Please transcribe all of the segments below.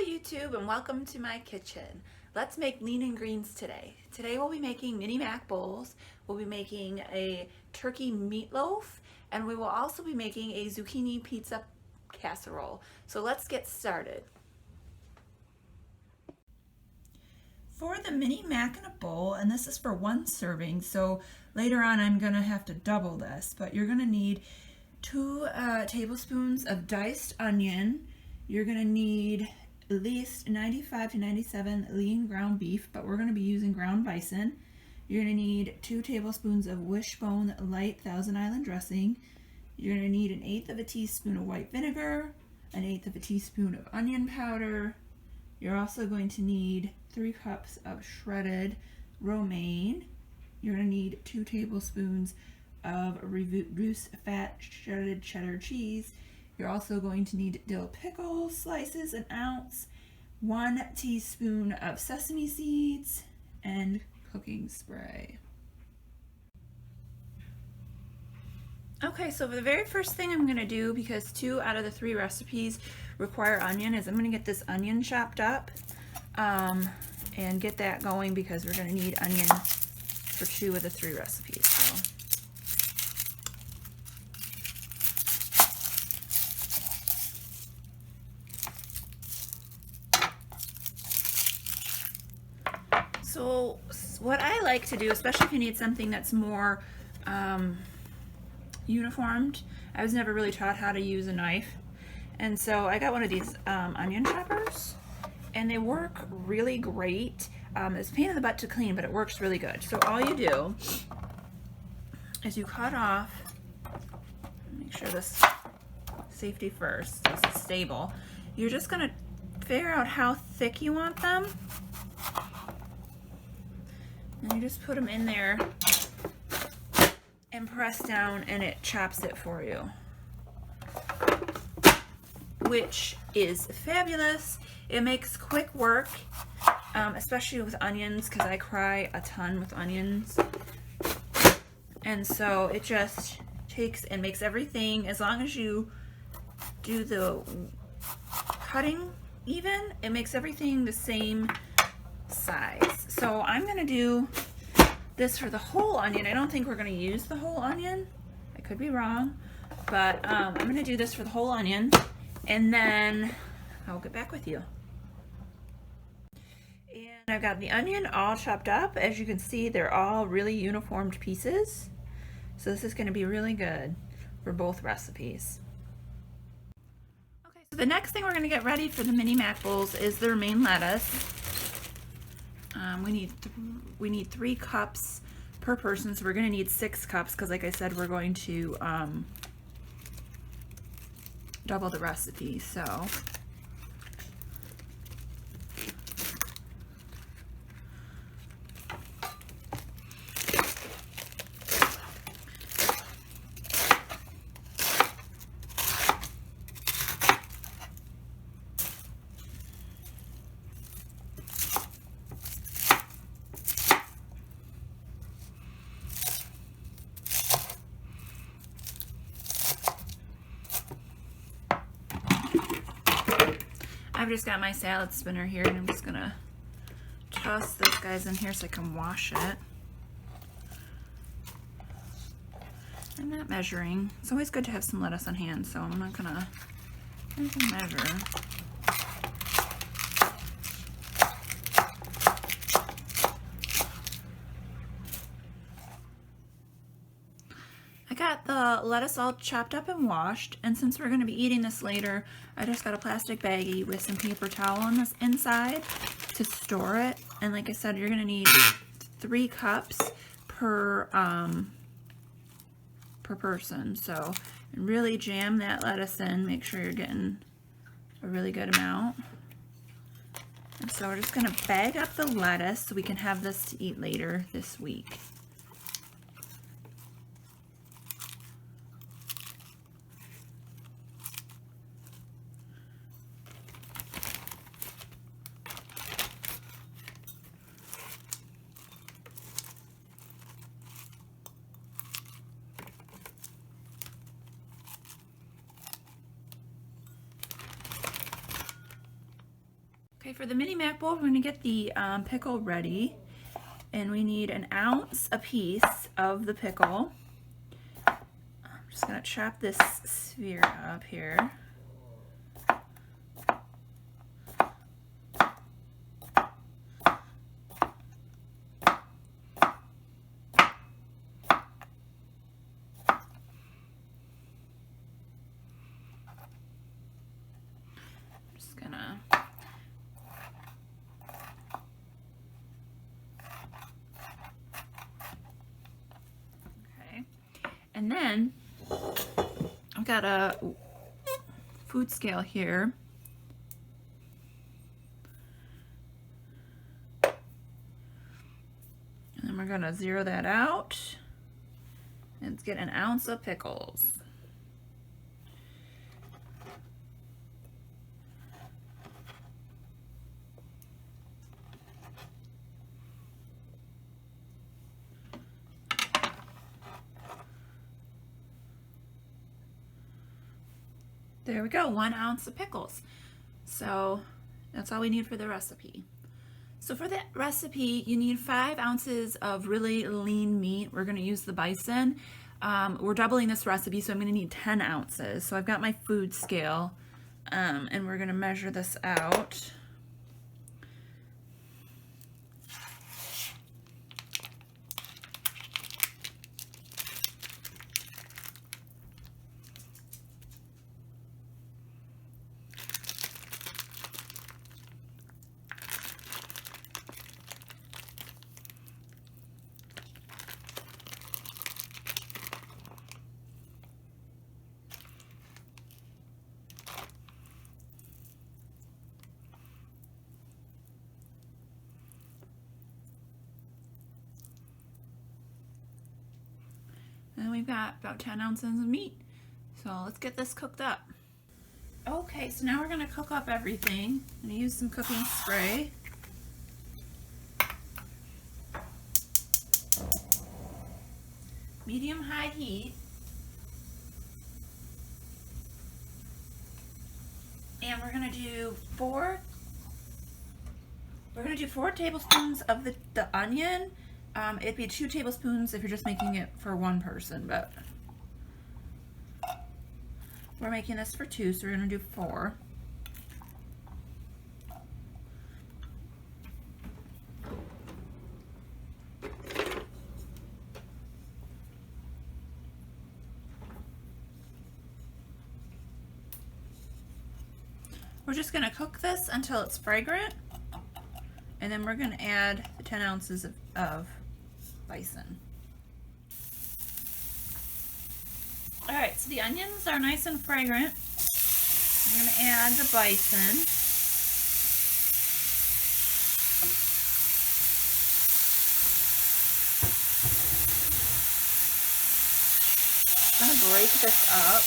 YouTube and welcome to my kitchen. Let's make lean and greens today. Today we'll be making mini mac bowls, we'll be making a turkey meatloaf, and we will also be making a zucchini pizza casserole. So let's get started. For the mini mac in a bowl, and this is for one serving, so later on I'm going to have to double this, but you're going to need 2 tablespoons of diced onion. You're going to need at least 95 to 97 lean ground beef, but we're going to be using ground bison. You're going to need 2 tablespoons of wishbone light Thousand Island dressing. You're going to need 1/8 of a teaspoon of white vinegar, 1/8 of a teaspoon of onion powder. You're also going to need 3 cups of shredded romaine. You're going to need 2 tablespoons of reduced fat shredded cheddar cheese. You're also going to need dill pickle slices, 1 ounce, 1 teaspoon of sesame seeds, and cooking spray. Okay, so the very first thing I'm going to do, because 2 out of the 3 recipes require onion, is I'm going to get this onion chopped up and get that going, because we're going to need onion for 2 of the 3 recipes. So what I like to do, especially if you need something that's more uniformed, I was never really taught how to use a knife, and so I got one of these onion choppers, and they work really great. It's a pain in the butt to clean, but it works really good. So all you do is you cut off, make sure this safety first, this is stable. You're just going to figure out how thick you want them. And you just put them in there and press down, and it chops it for you, which is fabulous. It makes quick work, especially with onions, because I cry a ton with onions. And so it just takes and makes everything, as long as you do the cutting even, it makes everything the same size. So I'm going to do this for the whole onion. I don't think we're going to use the whole onion. I could be wrong, but I'm going to do this for the whole onion, and then I'll get back with you. And I've got the onion all chopped up. As you can see, they're all really uniformed pieces. So this is going to be really good for both recipes. Okay, so the next thing we're going to get ready for the mini mac bowls is the romaine lettuce. We need 3 cups per person, so we're going to need 6 cups, because like I said, we're going to double the recipe. So I've just got my salad spinner here, and I'm just gonna toss those guys in here so I can wash it. I'm not measuring. It's always good to have some lettuce on hand, so I'm not gonna measure. I got the lettuce all chopped up and washed, and since we're going to be eating this later, I just got a plastic baggie with some paper towel on this inside to store it. And like I said, you're going to need 3 cups per person. So really jam that lettuce in. Make sure you're getting a really good amount. And so we're just going to bag up the lettuce so we can have this to eat later this week. Okay, for the mini mac bowl, we're going to get the pickle ready, and we need an ounce a piece of the pickle. I'm just going to chop this sphere up here. And then I've got a food scale here. And then we're gonna zero that out and get an ounce of pickles. There we go, 1 ounce of pickles. So that's all we need for the recipe. So for that recipe, you need 5 ounces of really lean meat. We're gonna use the bison. We're doubling this recipe, so I'm gonna need 10 ounces. So I've got my food scale, and we're gonna measure this out. And we've got about 10 ounces of meat. So let's get this cooked up. Okay, so now we're gonna cook up everything. I'm gonna use some cooking spray. Medium-high heat. And we're gonna do 4 tablespoons of the onion. It'd be 2 tablespoons if you're just making it for 1 person, but we're making this for 2, so we're gonna do 4. We're just gonna cook this until it's fragrant, and then we're gonna add the 10 ounces of bison. All right, so the onions are nice and fragrant. I'm gonna add the bison. I'm gonna break this up.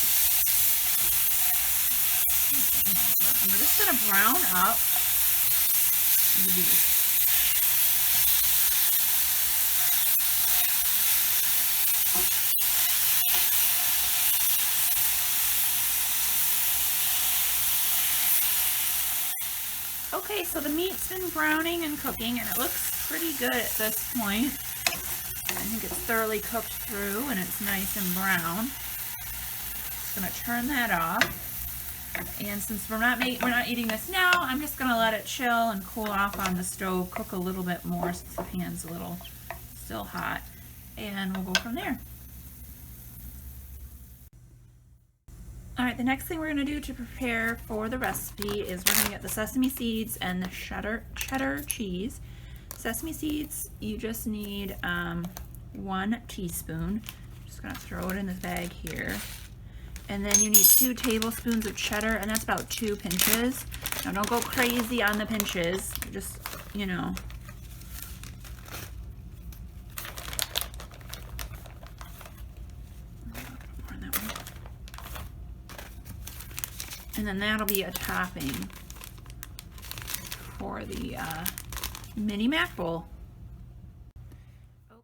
And we're just gonna brown up the beef. Okay, so the meat's been browning and cooking, and it looks pretty good at this point. I think it's thoroughly cooked through, and it's nice and brown. Just gonna turn that off. And since we're not eating this now, I'm just gonna let it chill and cool off on the stove, cook a little bit more since the pan's a little still hot, and we'll go from there. All right, the next thing we're gonna do to prepare for the recipe is we're gonna get the sesame seeds and the cheddar cheese. Sesame seeds, you just need 1 teaspoon. I'm just gonna throw it in this bag here. And then you need 2 tablespoons of cheddar, and that's about 2 pinches. Now don't go crazy on the pinches, just, you know. And then that'll be a topping for the mini mac bowl.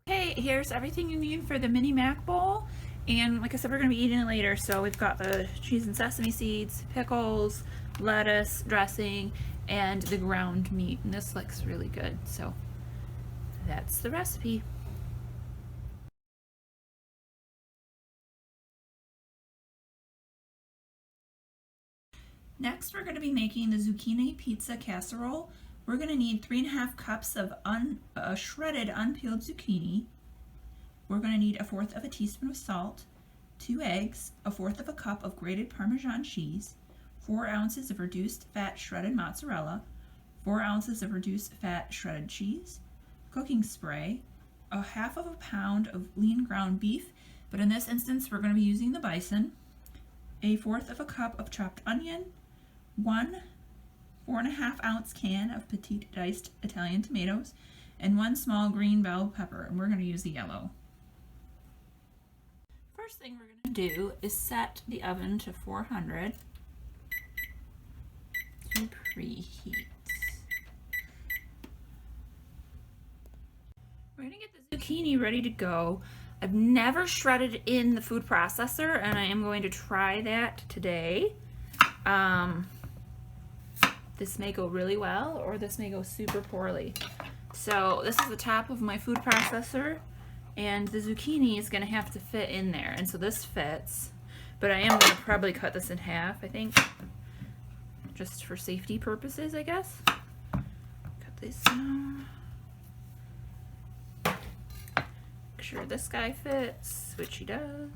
Okay, here's everything you need for the mini mac bowl. And like I said, we're gonna be eating it later. So we've got the cheese and sesame seeds, pickles, lettuce, dressing, and the ground meat, and this looks really good. So that's the recipe. Next, we're going to be making the zucchini pizza casserole. We're going to need 3½ cups of shredded unpeeled zucchini. We're going to need 1/4 teaspoon of salt, 2 eggs, 1/4 cup of grated Parmesan cheese, 4 ounces of reduced fat shredded mozzarella, 4 ounces of reduced fat shredded cheese, cooking spray, 1/2 pound of lean ground beef, but in this instance we're going to be using the bison, 1/4 cup of chopped onion, 1 4½ ounce can of petite diced Italian tomatoes, and 1 small green bell pepper, and we're going to use the yellow. First thing we're going to do is set the oven to 400 to preheat. We're going to get the zucchini ready to go. I've never shredded in the food processor, and I am going to try that today. This may go really well, or this may go super poorly. So this is the top of my food processor, and the zucchini is going to have to fit in there, and so this fits, but I am going to probably cut this in half, I think, just for safety purposes, I guess. Cut this down. Make sure this guy fits, which he does.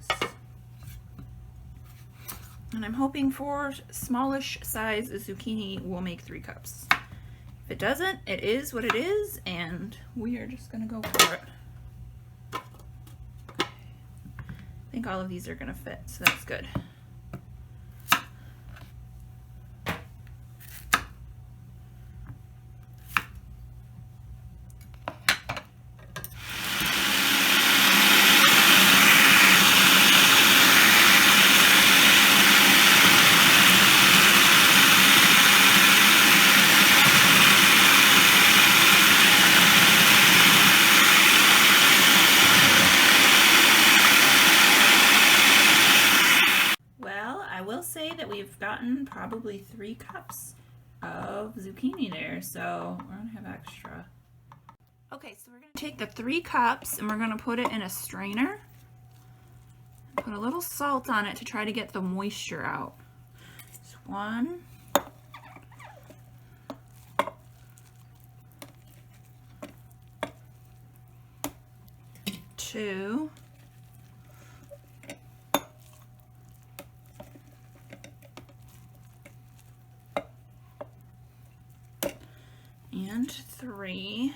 And I'm hoping for smallish size zucchini will make 3 cups. If it doesn't, it is what it is, and we are just gonna go for it. Okay. I think all of these are gonna fit, so that's good. Say that we've gotten probably 3 cups of zucchini there, so we're gonna have extra. Okay, so we're gonna take the 3 cups and we're gonna put it in a strainer. Put a little salt on it to try to get the moisture out. Just 1, 2, and 3.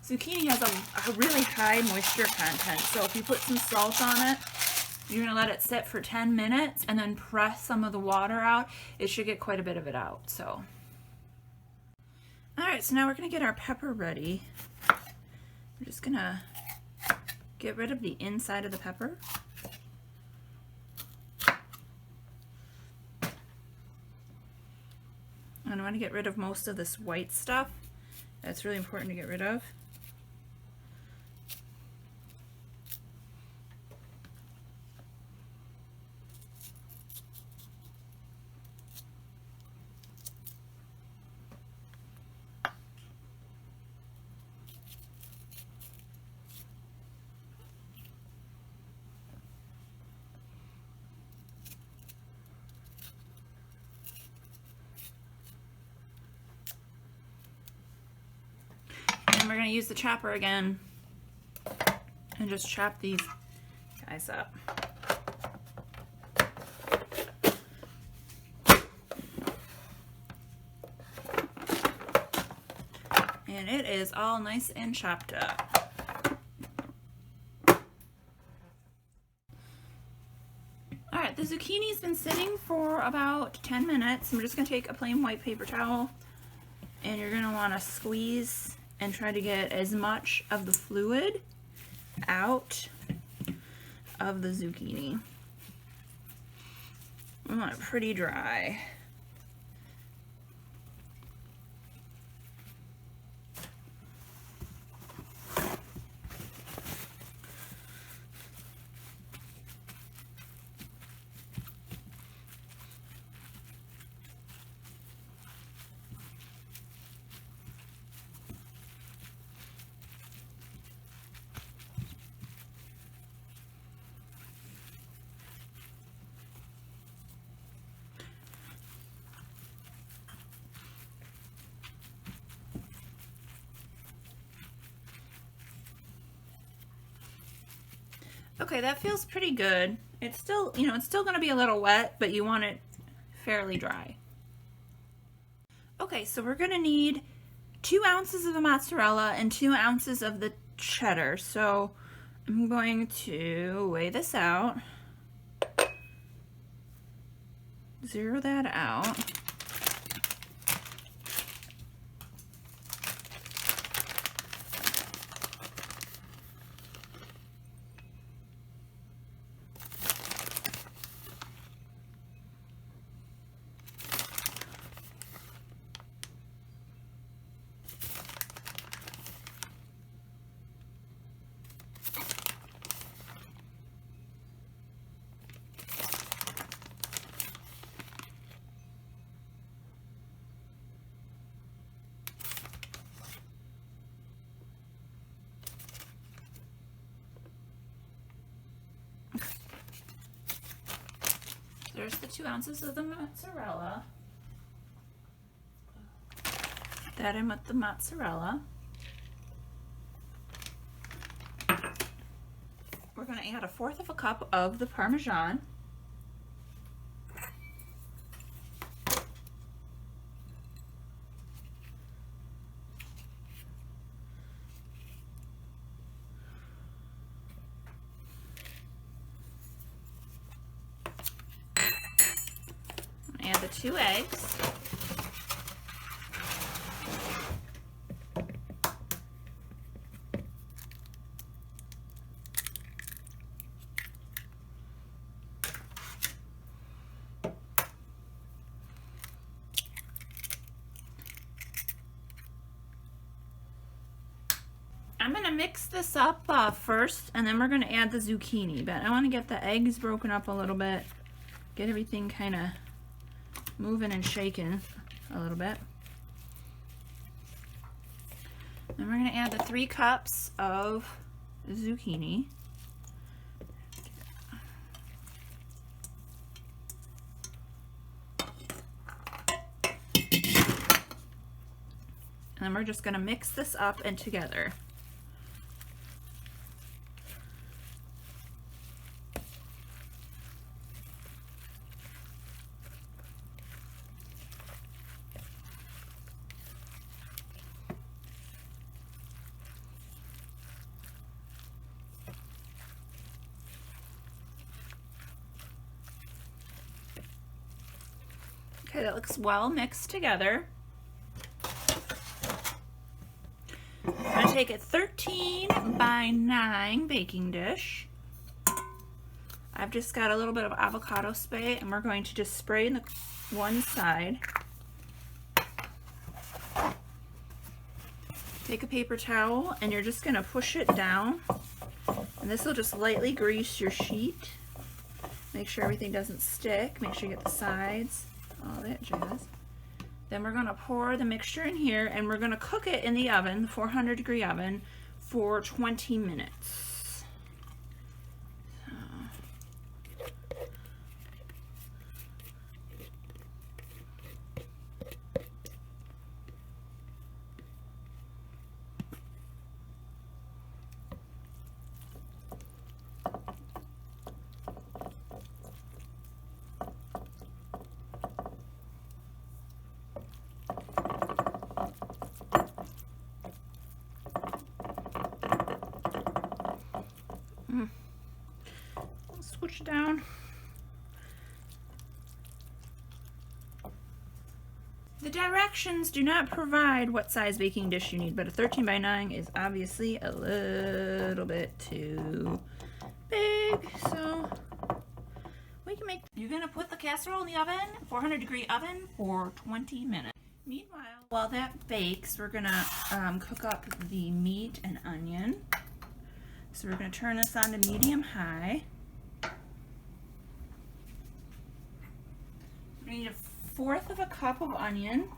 Zucchini has a really high moisture content, so if you put some salt on it, you're going to let it sit for 10 minutes and then press some of the water out. It should get quite a bit of it out. So, alright, so now we're going to get our pepper ready. We're just going to get rid of the inside of the pepper. And I want to get rid of most of this white stuff. That's really important to get rid of. We're going to use the chopper again and just chop these guys up. And it is all nice and chopped up. Alright, the zucchini's been sitting for about 10 minutes. I'm just going to take a plain white paper towel, and you're going to want to squeeze and try to get as much of the fluid out of the zucchini. We want it pretty dry. Okay, that feels pretty good. It's still, you know, it's still gonna be a little wet, but you want it fairly dry. Okay, so we're gonna need 2 ounces of the mozzarella and 2 ounces of the cheddar. So I'm going to weigh this out, zero that out. There's the 2 ounces of the mozzarella. Put that in with the mozzarella. We're going to add 1/4 cup of the Parmesan. Add the 2 eggs. I'm going to mix this up first, and then we're going to add the zucchini, but I want to get the eggs broken up a little bit, get everything kind of moving and shaking a little bit. Then we're going to add the 3 cups of zucchini. And then we're just going to mix this up and together. Okay, that looks well mixed together. I'm going to take a 13 by 9 baking dish. I've just got a little bit of avocado spray, and we're going to just spray in the one side. Take a paper towel, and you're just going to push it down, and this will just lightly grease your sheet. Make sure everything doesn't stick. Make sure you get the sides, all that jazz. Then we're going to pour the mixture in here, and we're going to cook it in the oven, the 400-degree oven, for 20 minutes. Switch down. The directions do not provide what size baking dish you need, but a 13 by 9 is obviously a little bit too big, so we can make. You're gonna put the casserole in the oven, 400-degree oven, for 20 minutes. Meanwhile, while that bakes, we're gonna cook up the meat and onion. So we're gonna turn this on to medium-high. We need 1/4 cup of onion.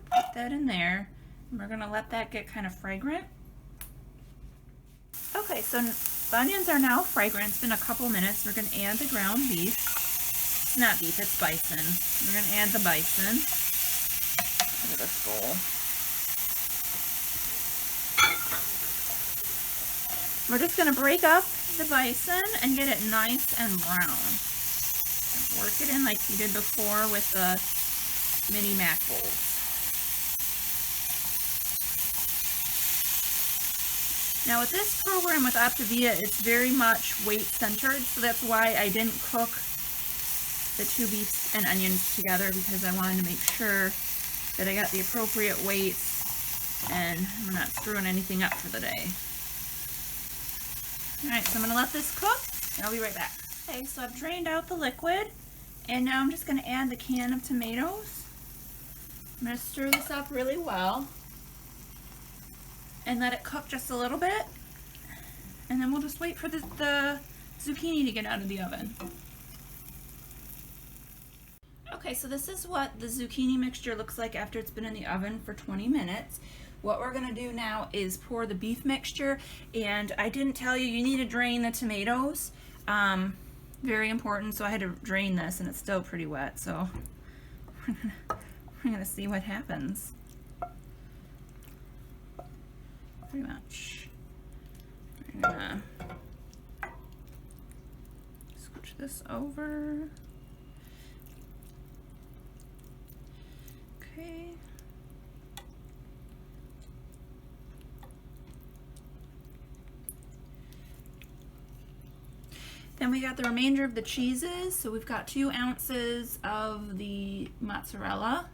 Put that in there, and we're gonna let that get kind of fragrant. Okay, so the onions are now fragrant. It's been a couple minutes. We're gonna add the ground beef. It's not beef, it's bison. We're gonna add the bison into this bowl. We're just going to break up the bison and get it nice and brown. Work it in like you did before with the mini mac bowls. Now with this program with Optavia, it's very much weight centered, so that's why I didn't cook the 2 beefs and onions together, because I wanted to make sure that I got the appropriate weights and we're not screwing anything up for the day. Alright, so I'm going to let this cook and I'll be right back. Okay, so I've drained out the liquid and now I'm just going to add the can of tomatoes. I'm going to stir this up really well and let it cook just a little bit, and then we'll just wait for the zucchini to get out of the oven. Okay, so this is what the zucchini mixture looks like after it's been in the oven for 20 minutes. What we're going to do now is pour the beef mixture, and I didn't tell you, you need to drain the tomatoes. Very important, so I had to drain this and it's still pretty wet, so we're going to see what happens. Pretty much. I'm gonna scooch this over. Okay. Then we got the remainder of the cheeses. So we've got 2 ounces of the mozzarella.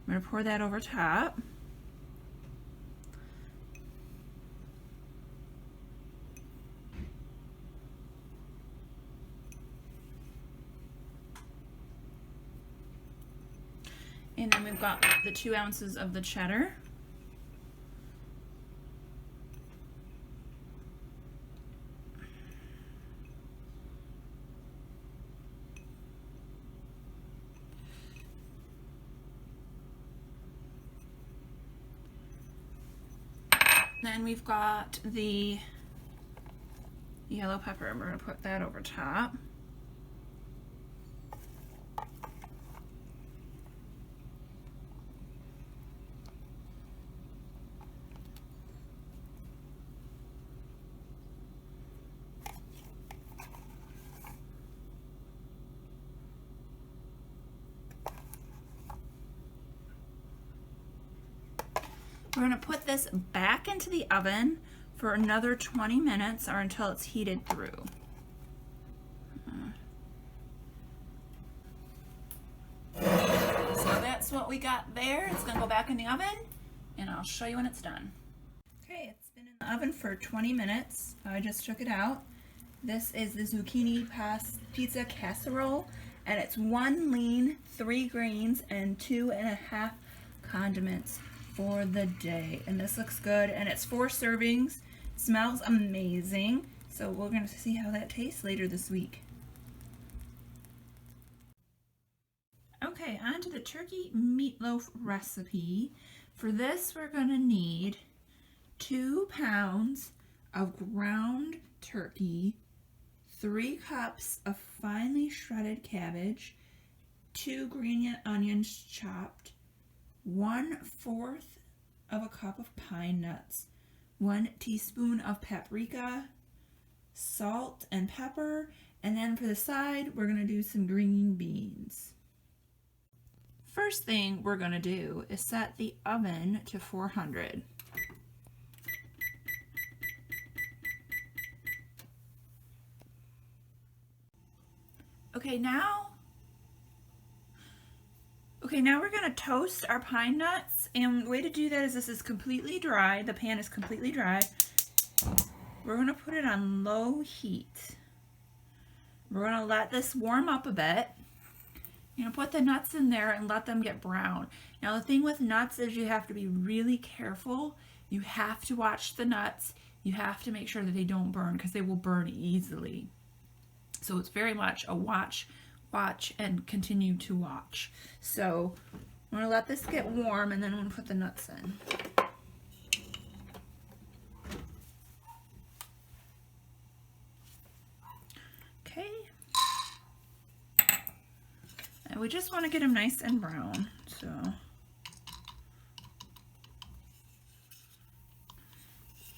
I'm going to pour that over top. And then we've got the 2 ounces of the cheddar. Then we've got the yellow pepper, and we're going to put that over top. We're going to put this back into the oven for another 20 minutes or until it's heated through. So that's what we got there. It's going to go back in the oven and I'll show you when it's done. Okay, it's been in the oven for 20 minutes. I just took it out. This is the zucchini pizza casserole, and it's 1 lean, 3 greens, and 2.5 condiments for the day. And this looks good, and it's 4 servings. Smells amazing. So we're going to see how that tastes later this week. Okay, on to the turkey meatloaf recipe. For this, we're going to need 2 pounds of ground turkey, 3 cups of finely shredded cabbage, 2 green onions chopped, 1/4 of a cup of pine nuts, 1 teaspoon of paprika, salt and pepper, and then for the side, we're going to do some green beans. First thing we're going to do is set the oven to 400. Okay, now we're going to toast our pine nuts, and the way to do that is this is completely dry. The pan is completely dry. We're going to put it on low heat. We're going to let this warm up a bit. You're going to put the nuts in there and let them get brown. Now the thing with nuts is you have to be really careful. You have to watch the nuts. You have to make sure that they don't burn, because they will burn easily. So it's very much a watch, and continue to watch. So I'm going to let this get warm, and then I'm going to put the nuts in. Okay. And we just want to get them nice and brown.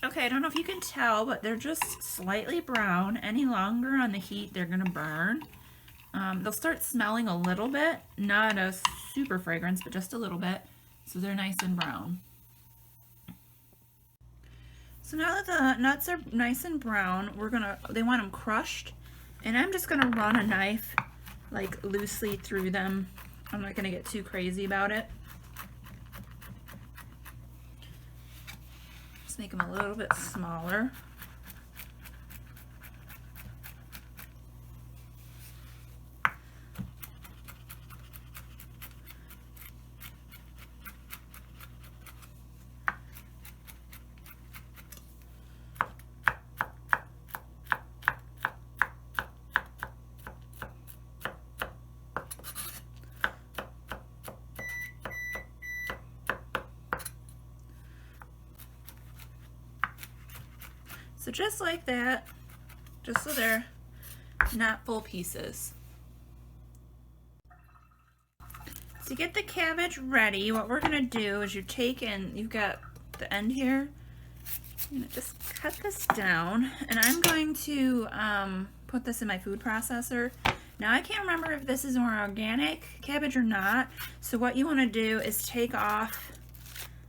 Okay, Okay, I don't know if you can tell, but they're just slightly brown. Any longer on the heat, they're gonna burn. They'll start smelling a little bit, not a super fragrance, but just a little bit. So they're nice and brown. So now that the nuts are nice and brown, they want them crushed. And I'm just gonna run a knife like loosely through them. I'm not gonna get too crazy about it. Just make them a little bit smaller. So just like that, just so they're not full pieces. To get the cabbage ready, what we're gonna do is you've got the end here, I'm gonna just cut this down, and I'm going to put this in my food processor. Now I can't remember if this is more organic cabbage or not, so what you wanna do is take off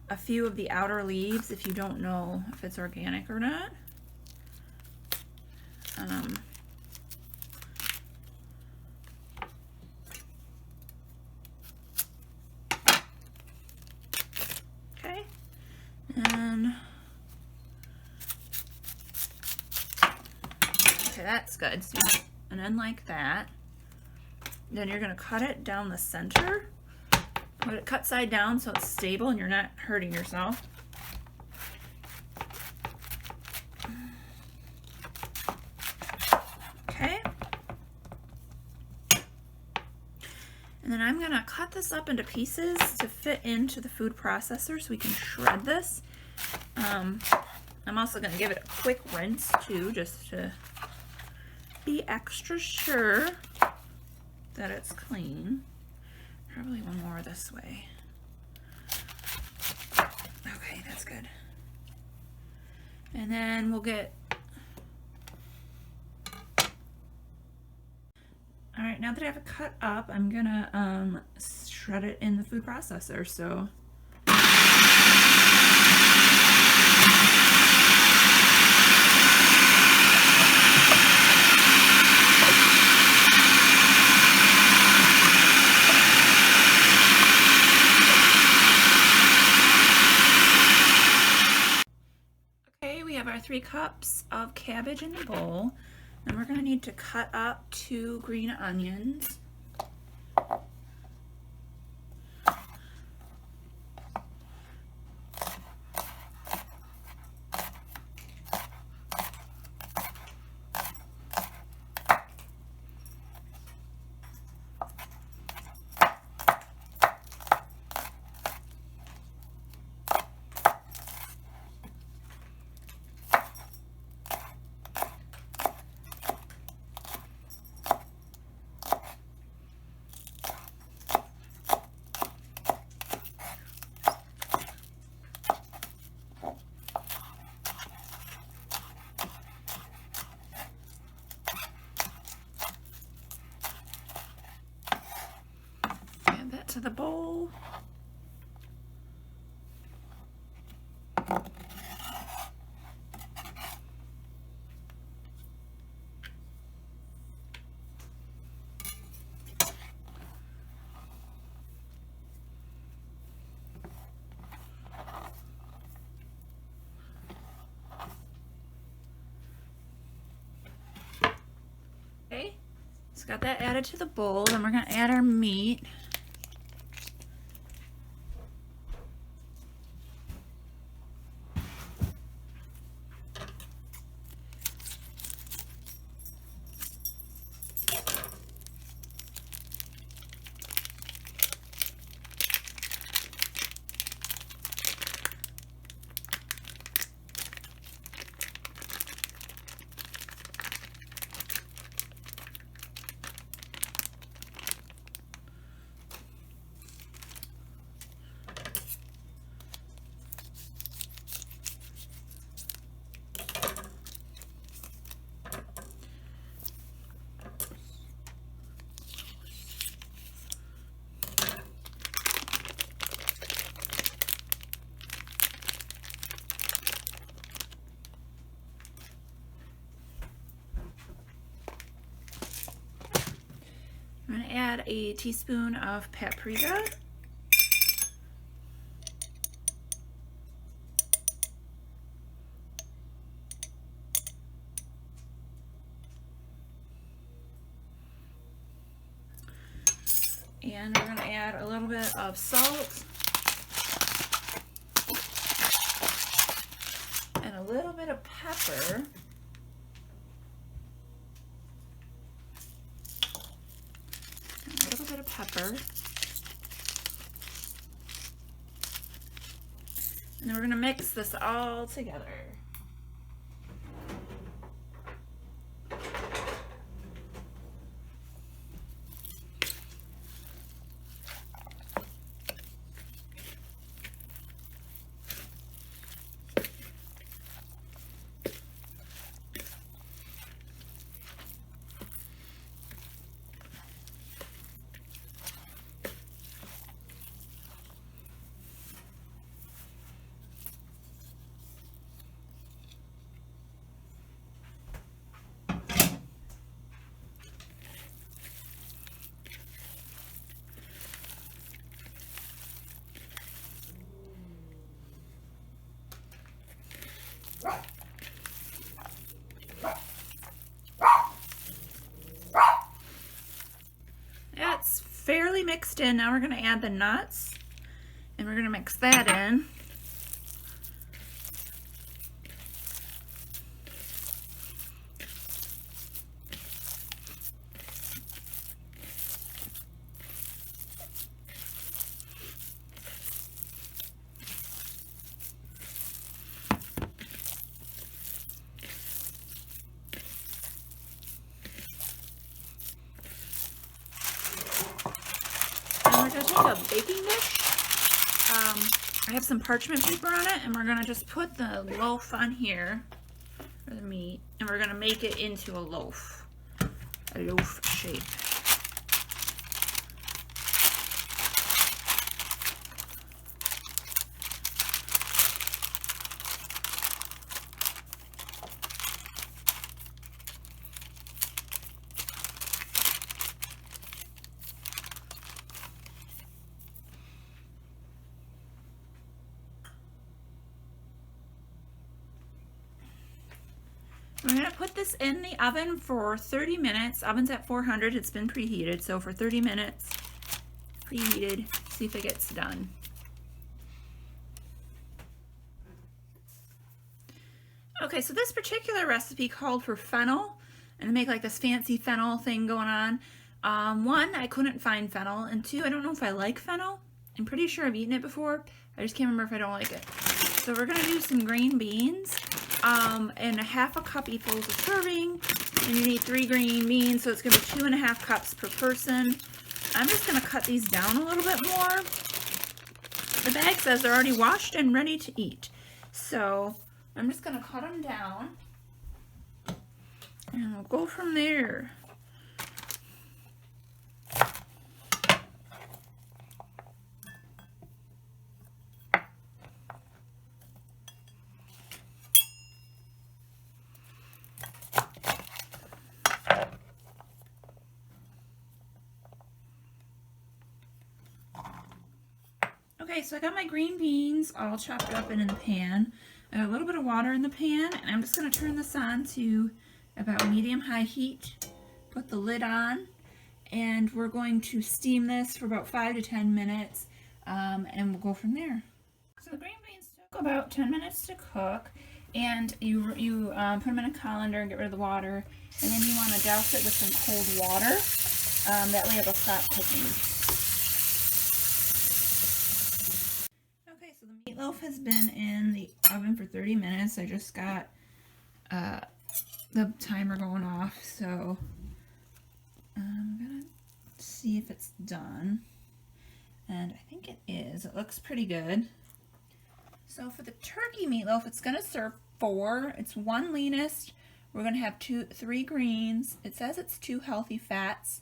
a few of the outer leaves if you don't know if it's organic or not. Okay, and okay, that's good. So, and then like that, then you're gonna cut it down the center. Put it cut side down so it's stable and you're not hurting yourself. Okay. And then I'm gonna cut this up into pieces to fit into the food processor so we can shred this. I'm also gonna give it a quick rinse too, just to be extra sure that it's clean. Probably one more this way. Okay, that's good. And then we'll get, all right, now that I have it cut up, I'm gonna shred it in the food processor. So we have our 3 cups of cabbage in the bowl, and we're going to need to cut up 2 green onions. To the bowl. Okay, so got that added to the bowl, then we're going to add our meat. I'm going to add a teaspoon of paprika. And we're going to add a little bit of salt and a little bit of pepper. A little bit of pepper. And then we're going to mix this all together. That's fairly mixed in. Now we're going to add the nuts, and we're going to mix that in. We're going to take a baking dish. I have some parchment paper on it, and we're going to just put the loaf on here, or the meat, and we're going to make it into a loaf shape. We're going to put this in the oven for 30 minutes. Oven's at 400. It's been preheated. So for 30 minutes, preheated, see if it gets done. Okay, so this particular recipe called for fennel, and to make like this fancy fennel thing going on. One, I couldn't find fennel, and two, I don't know if I like fennel. I'm pretty sure I've eaten it before. I just can't remember if I don't like it. So we're going to do some green beans. And a half a cup equals a serving, and you need 3 green beans, so it's going to be 2.5 cups per person. I'm just going to cut these down a little bit more. The bag says they're already washed and ready to eat, so I'm just going to cut them down, and we'll go from there. Okay, so I got my green beans all chopped up and in the pan. I got a little bit of water in the pan, and I'm just going to turn this on to about medium-high heat. Put the lid on, and we're going to steam this for about 5 to 10 minutes, and we'll go from there. So the green beans took about 10 minutes to cook, and you put them in a colander and get rid of the water, and then you want to douse it with some cold water. That way it'll stop cooking. So the meatloaf has been in the oven for 30 minutes. I just got the timer going off, so I'm gonna see if it's done. And I think it is. It looks pretty good. So for the turkey meatloaf, it's gonna serve 4. It's 1 leanest. We're gonna have 3 greens. It says it's 2 healthy fats.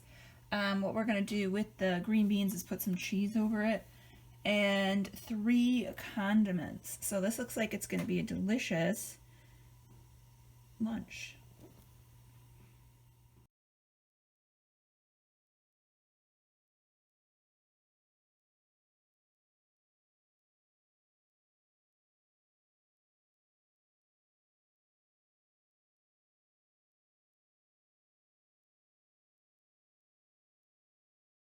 What we're gonna do with the green beans is put some cheese over it, and 3 condiments. So this looks like it's going to be a delicious lunch.